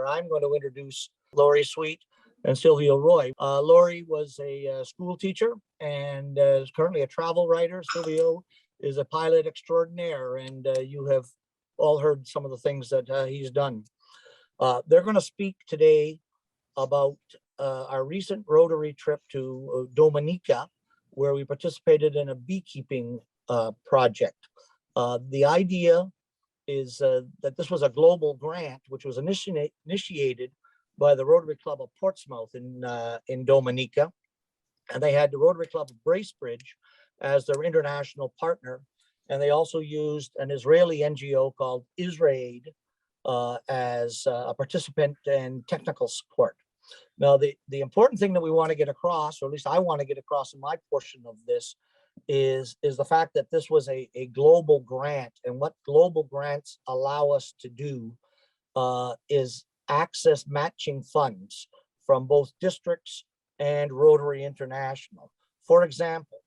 where I'm going to introduce Laurie Sweet and Silvio Roy. Laurie was a school teacher and is currently a travel writer. Silvio is a pilot extraordinaire, and you have all heard some of the things that he's done. They're going to speak today about our recent Rotary trip to Dominica, where we participated in a beekeeping project. The idea is that this was a global grant, which was initiated by the Rotary Club of Portsmouth in Dominica. And they had the Rotary Club of Bracebridge as their international partner. And they also used an Israeli NGO called IsraAid as a participant and technical support. Now, the important thing that we want to get across, or at least I want to get across in my portion of this, is the fact that this was a global grant. And what global grants allow us to do is access matching funds from both districts and Rotary International. For example,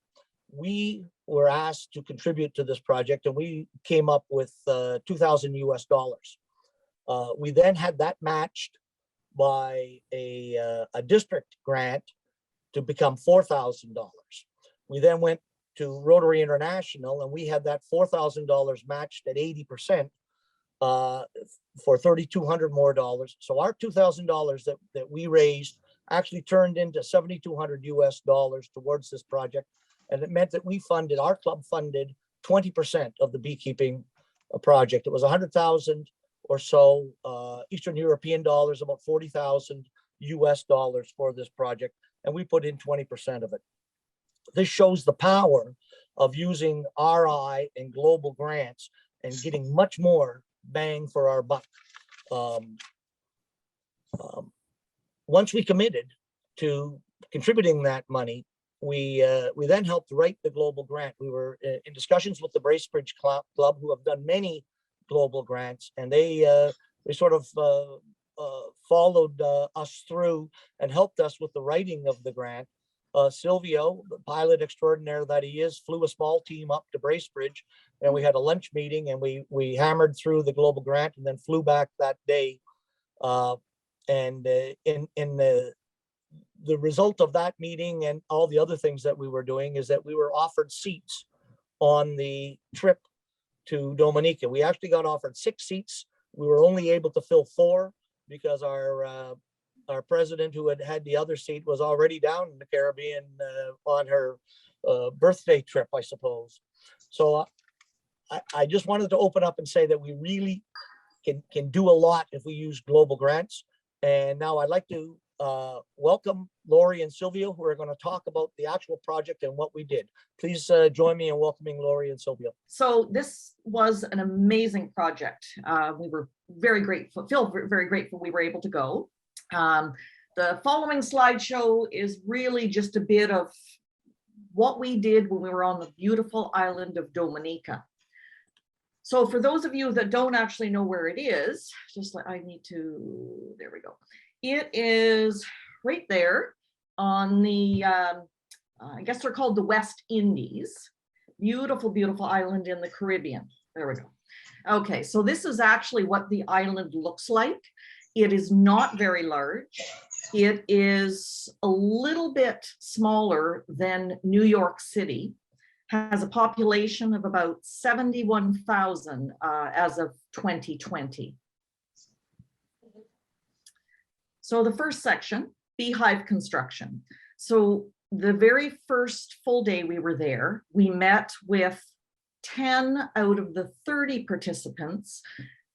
we were asked to contribute to this project, and we came up with $2,000 US. We then had that matched by a district grant to become $4,000. We then went to Rotary International, and we had that $4,000 matched at 80% for $3,200 more dollars. So our $2,000 that we raised actually turned into $7,200 US towards this project. And it meant that our club funded 20% of the beekeeping project. It was 100,000 or so Eastern European dollars, about 40,000 US dollars for this project. And we put in 20% of it. This shows the power of using RI and global grants and getting much more bang for our buck. Once we committed to contributing that money, we then helped write the global grant. We were in discussions with the Bracebridge Club, who have done many global grants, and they sort of followed us through and helped us with the writing of the grant. Silvio, the pilot extraordinaire that he is, flew a small team up to Bracebridge, and we had a lunch meeting, and we hammered through the global grant and then flew back that day. In the result of that meeting and all the other things that we were doing is that we were offered seats on the trip to Dominica. We actually got offered 6 seats. We were only able to fill 4 because our president, who had the other seat, was already down in the Caribbean on her birthday trip, I suppose. So I just wanted to open up and say that we really can do a lot if we use global grants. And now I'd like to welcome Laurie and Silvio, who are going to talk about the actual project and what we did. Please join me in welcoming Laurie and Silvio. So this was an amazing project. We were very grateful, feel very grateful we were able to go. The following slideshow is really just a bit of what we did when we were on the beautiful island of Dominica. So for those of you that don't actually know where it is, there we go. It is right there on the, I guess they're called the West Indies. Beautiful, beautiful island in the Caribbean. There we go. Okay, so this is actually what the island looks like. It is not very large. It is a little bit smaller than New York City, has a population of about 71,000 as of 2020. So the first section, beehive construction. So the very first full day we were there, we met with 10 out of the 30 participants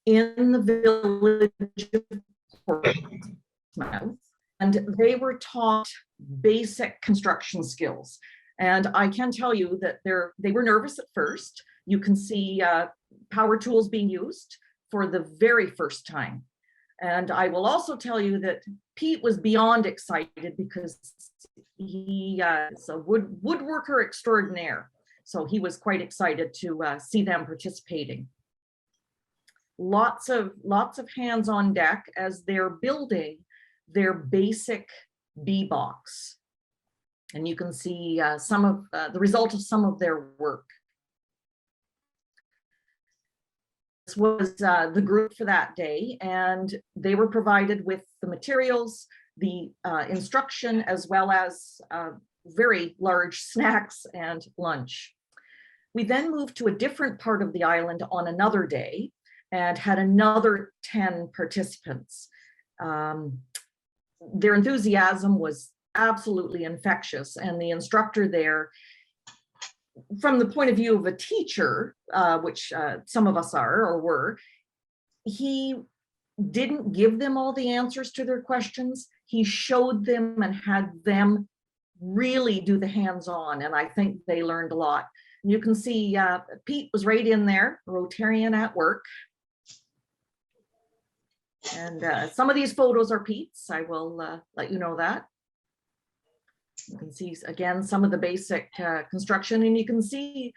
in the village of Portsmouth, and they were taught basic construction skills. And I can tell you that they were nervous at first. You can see power tools being used for the very first time. And I will also tell you that Pete was beyond excited because he is a woodworker extraordinaire. So he was quite excited to see them participating. Lots of hands on deck as they're building their basic bee box. And you can see some of the result of some of their work. was the group for that day, and they were provided with the materials, the instruction, as well as very large snacks and lunch. We then moved to a different part of the island on another day and had another 10 participants. Their enthusiasm was absolutely infectious, and the instructor there, from the point of view of a teacher, which some of us are or were, he didn't give them all the answers to their questions. He showed them and had them really do the hands-on, and I think they learned a lot. And you can see Pete was right in there, Rotarian at work. And some of these photos are Pete's. I will let you know that. You can see, again, some of the basic construction, and you can see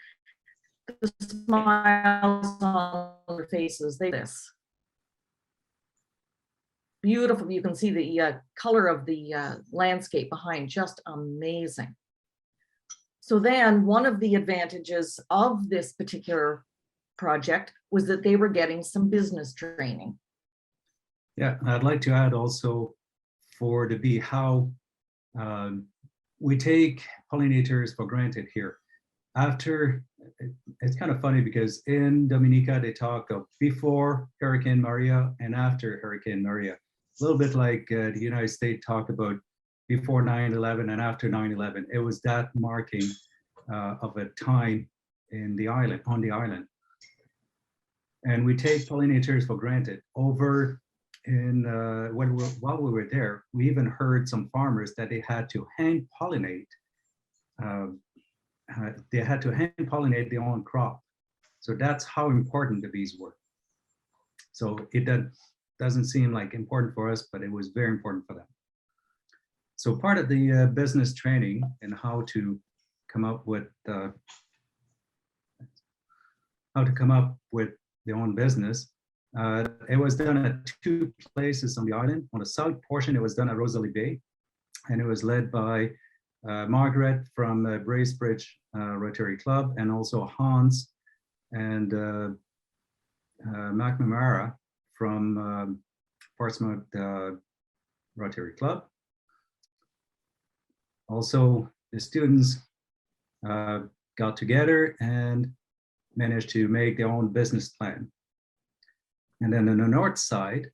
the smiles on their faces. This beautiful. You can see the color of the landscape behind, just amazing. So then one of the advantages of this particular project was that they were getting some business training. Yeah, I'd like to add also for the bee how we take pollinators for granted here. After, it's kind of funny because in Dominica, they talk of before Hurricane Maria and after Hurricane Maria. A little bit like the United States talk about before 9/11 and after 9/11. It was that marking of a time in the island, on the island. And we take pollinators for granted. Over in while we were there, we even heard some farmers that they had to hand pollinate. They had to hand pollinate their own crop. So that's how important the bees were. So it doesn't seem like important for us, but it was very important for them. So part of the business training and how to come up with their own business. It was done at 2 places on the island. On the south portion, it was done at Rosalie Bay, and it was led by Margaret from Bracebridge Rotary Club, and also Hans and McNamara from Portsmouth Rotary Club. Also, the students got together and managed to make their own business plan. And then on the north side,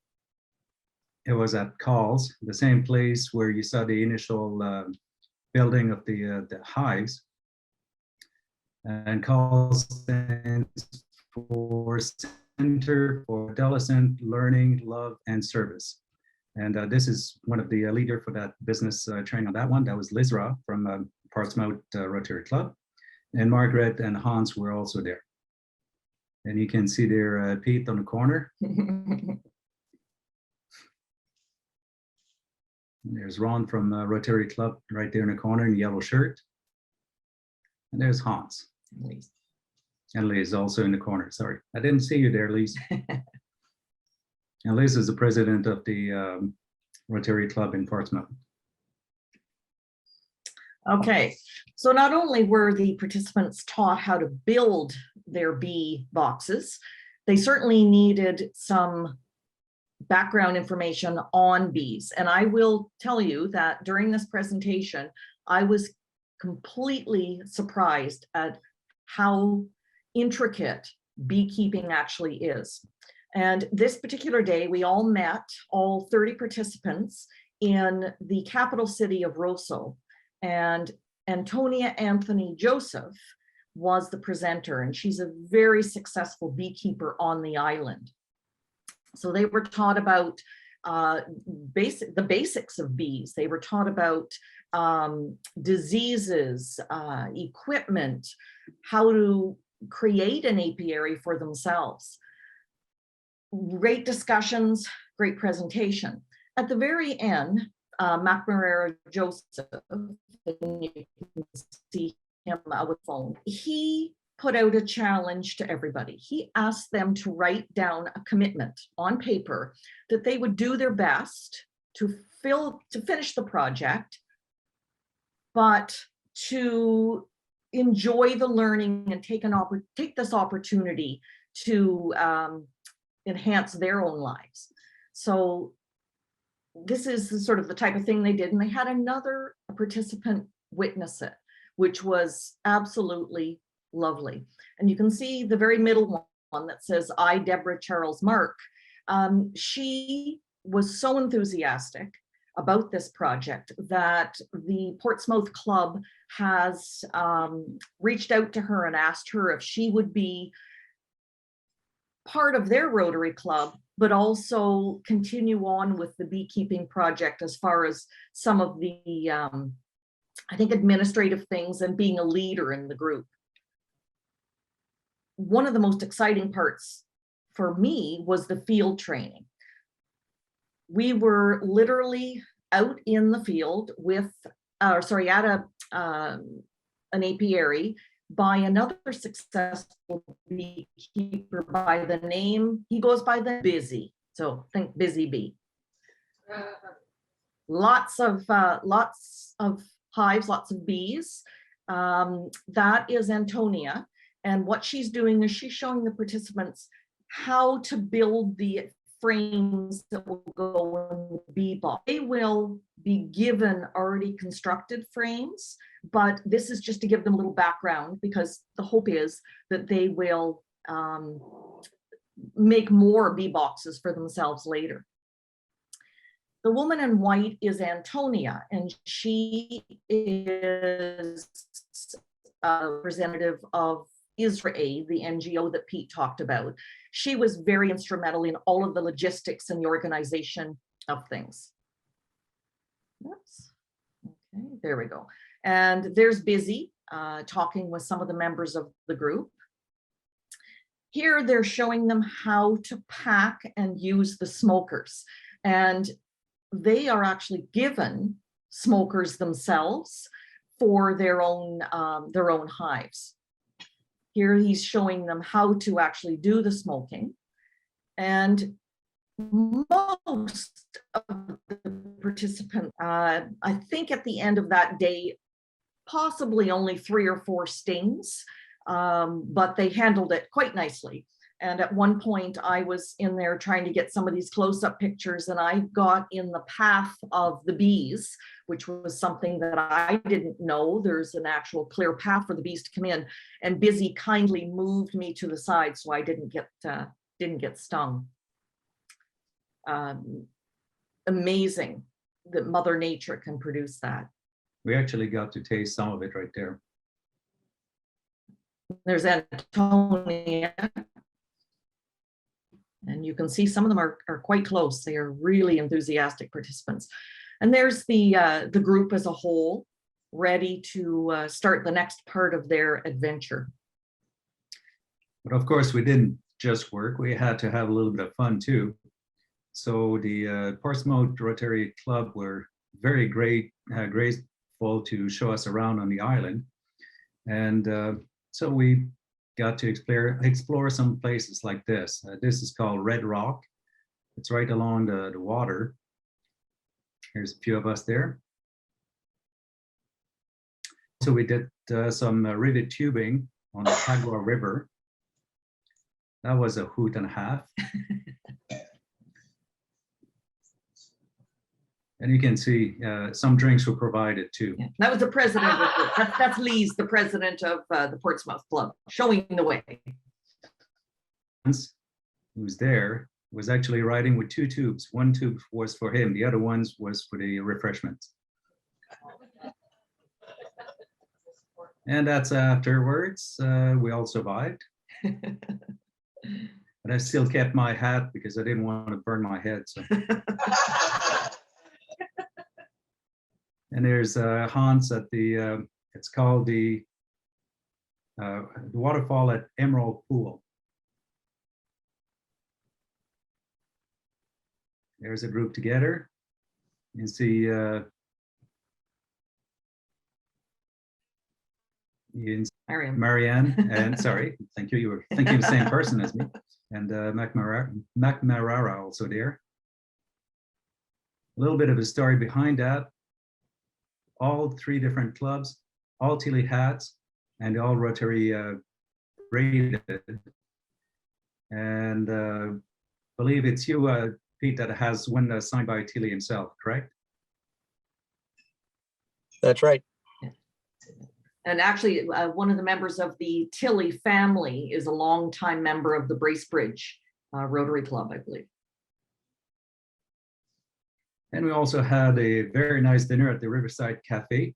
it was at Calls, the same place where you saw the initial building of the hives. And Calls stands for Center for Adolescent Learning, Love, and Service. And this is one of the leader for that business training on that one. That was Lizra from Portsmouth Rotary Club. And Margaret and Hans were also there. And you can see there Pete on the corner. There's Ron from Rotary Club right there in the corner in the yellow shirt. And there's Hans. And Liz also in the corner. Sorry, I didn't see you there, Liz. And Liz is the president of the Rotary Club in Portsmouth. Okay, so not only were the participants taught how to build their bee boxes, they certainly needed some background information on bees. And I will tell you that during this presentation, I was completely surprised at how intricate beekeeping actually is. And this particular day, we all met, all 30 participants, in the capital city of Roseau. And Antonia Anthony Joseph was the presenter, and she's a very successful beekeeper on the island. So they were taught about the basics of bees. They were taught about diseases, equipment, how to create an apiary for themselves. Great discussions, great presentation. At the very end, McNamara Joseph, and you can see him with phone, he put out a challenge to everybody. He asked them to write down a commitment on paper that they would do their best to finish the project, but to enjoy the learning and take this opportunity to enhance their own lives. So this is sort of the type of thing they did. And they had another participant witness it, which was absolutely lovely. And you can see the very middle one that says, I, Deborah Charles Mark. She was so enthusiastic about this project that the Portsmouth Club has reached out to her and asked her if she would be part of their Rotary Club, but also continue on with the beekeeping project as far as some of the, I think, administrative things and being a leader in the group. One of the most exciting parts for me was the field training. We were literally out in the field with, at an apiary by another successful beekeeper by the name, he goes by the Busy. So think Busy Bee. Lots of hives, lots of bees. That is Antonia. And what she's doing is she's showing the participants how to build the frames that will go in the bee box. They will be given already constructed frames, but this is just to give them a little background, because the hope is that they will make more bee boxes for themselves later. The woman in white is Antonia, and she is a representative of Israel, the NGO that Pete talked about. She was very instrumental in all of the logistics and the organization of things. Oops. Okay, there we go. And there's Busy talking with some of the members of the group. Here they're showing them how to pack and use the smokers. And they are actually given smokers themselves for their own hives. Here he's showing them how to actually do the smoking. And most of the participants, I think at the end of that day, possibly only 3 or 4 stings, but they handled it quite nicely. And at one point I was in there trying to get some of these close-up pictures, and I got in the path of the bees, which was something that I didn't know. There's an actual clear path for the bees to come in, and Busy kindly moved me to the side so I didn't get stung. Amazing that Mother Nature can produce that. We actually got to taste some of it right there. There's Antonia. And you can see some of them are quite close. They are really enthusiastic participants. And there's the group as a whole, ready to start the next part of their adventure. But of course, we didn't just work. We had to have a little bit of fun too. So the Portsmouth Rotary Club were very grateful to show us around on the island. And so we got to explore some places like this. This is called Red Rock. It's right along the water. Here's a few of us there. So we did some rivet tubing on the Pagua River. That was a hoot and a half. And you can see some drinks were provided too. Yeah, that was the president. That's Lee's, the president of the Portsmouth Club, showing the way. Who's there was actually riding with 2 tubes. One tube was for him. The other ones was for the refreshments. And that's afterwards. We all survived. But I still kept my hat because I didn't want to burn my head. So. And there's Hans at the, it's called the waterfall at Emerald Pool. There's a group together. You see Marianne, and sorry, thank you. You were thinking the same person as me. And McMarara also there. A little bit of a story behind that. All 3 different clubs, all Tilly hats, and all Rotary rated. And believe it's you, Pete, that has one signed by Tilly himself, correct? That's right. And actually, one of the members of the Tilly family is a longtime member of the Bracebridge Rotary Club, I believe. And we also had a very nice dinner at the Riverside Cafe.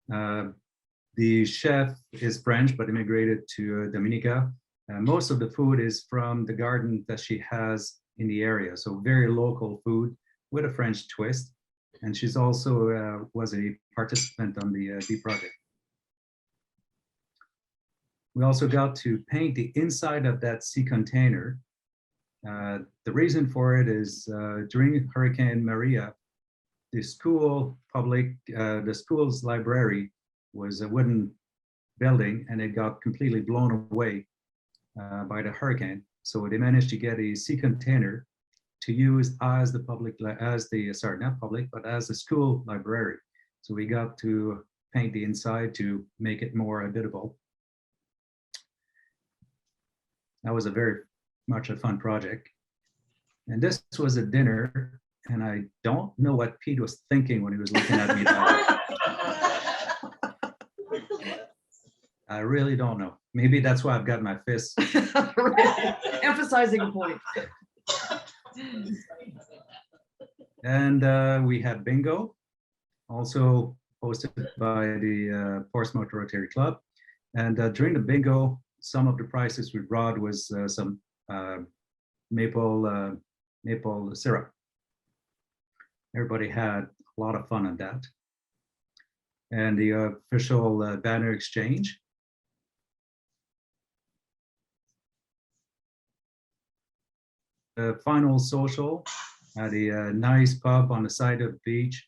The chef is French, but immigrated to Dominica. Most of the food is from the garden that she has in the area. So very local food with a French twist. And she's also was a participant on the Bee Project. We also got to paint the inside of that sea container. The reason for it is during Hurricane Maria, the school's library was a wooden building and it got completely blown away by the hurricane. So they managed to get a sea container to use as the as the school library. So we got to paint the inside to make it more habitable. That was a very much a fun project. And this was a dinner, and I don't know what Pete was thinking when he was looking at me that way. I really don't know. Maybe that's why I've got my fists. Emphasizing a point. And we had bingo, also hosted by the Portsmouth Rotary Club. And during the bingo, some of the prizes we brought was some maple syrup. Everybody had a lot of fun on that. And the official banner exchange. The final social at a nice pub on the side of the beach,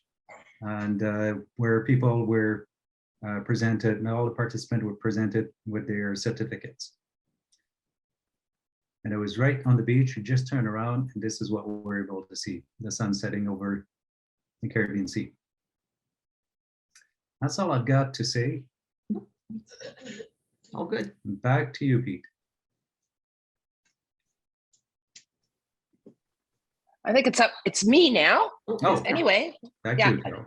and where people were presented, and all the participants were presented with their certificates. And it was right on the beach. You just turn around, and this is what we were able to see: the sun setting over the Caribbean Sea. That's all I've got to say. All good. Back to you, Pete. I think it's me now. Oh, Anyway, back yeah. to you, Carol.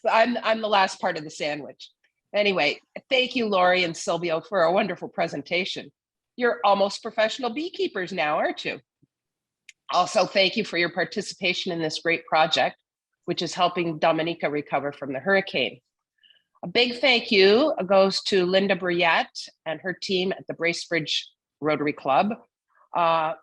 I'm the last part of the sandwich. Anyway, thank you, Lori and Silvio, for a wonderful presentation. You're almost professional beekeepers now, aren't you? Also, thank you for your participation in this great project, which is helping Dominica recover from the hurricane. A big thank you goes to Linda Briette and her team at the Bracebridge Rotary Club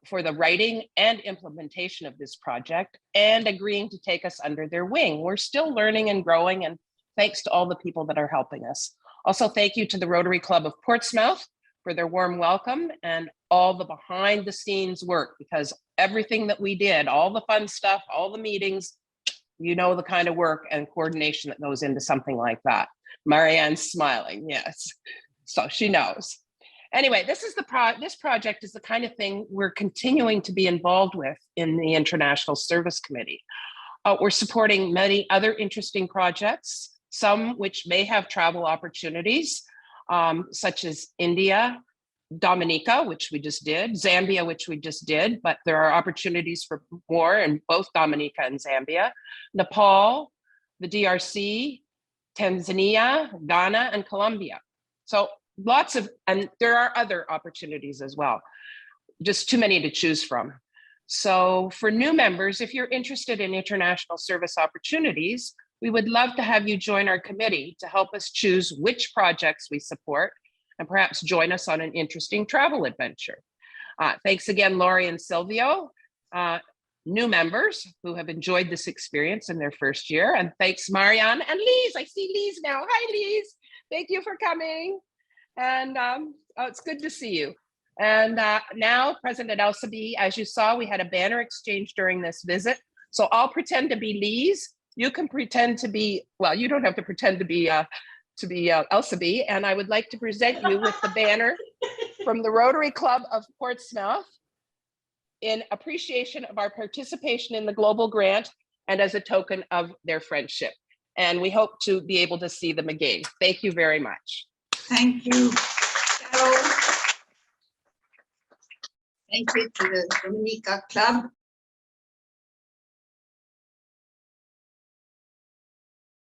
for the writing and implementation of this project and agreeing to take us under their wing. We're still learning and growing, and thanks to all the people that are helping us. Also, thank you to the Rotary Club of Portsmouth for their warm welcome and all the behind the scenes work, because everything that we did, all the fun stuff, all the meetings, you know the kind of work and coordination that goes into something like that. Marianne's smiling, yes, so she knows. Anyway, this project is the kind of thing we're continuing to be involved with in the International Service Committee. We're supporting many other interesting projects, some which may have travel opportunities, such as India, Dominica, which we just did, Zambia, which we just did, but there are opportunities for more in both Dominica and Zambia, Nepal, the DRC, Tanzania, Ghana, and Colombia. So lots of, and there are other opportunities as well, just too many to choose from. So for new members, if you're interested in international service opportunities, we would love to have you join our committee to help us choose which projects we support and perhaps join us on an interesting travel adventure. Thanks again, Lori and Silvio, new members who have enjoyed this experience in their first year. And thanks, Marianne and Lise. I see Lise now. Hi, Lise. Thank you for coming. And it's good to see you. And now, President Elsaby, as you saw, we had a banner exchange during this visit. So I'll pretend to be Lise. You can pretend to be, well, you don't have to pretend to be Elsaby. And I would like to present you with the banner from the Rotary Club of Portsmouth in appreciation of our participation in the global grant and as a token of their friendship. And we hope to be able to see them again. Thank you very much. Thank you, Carol. Thank you to the Dominica Club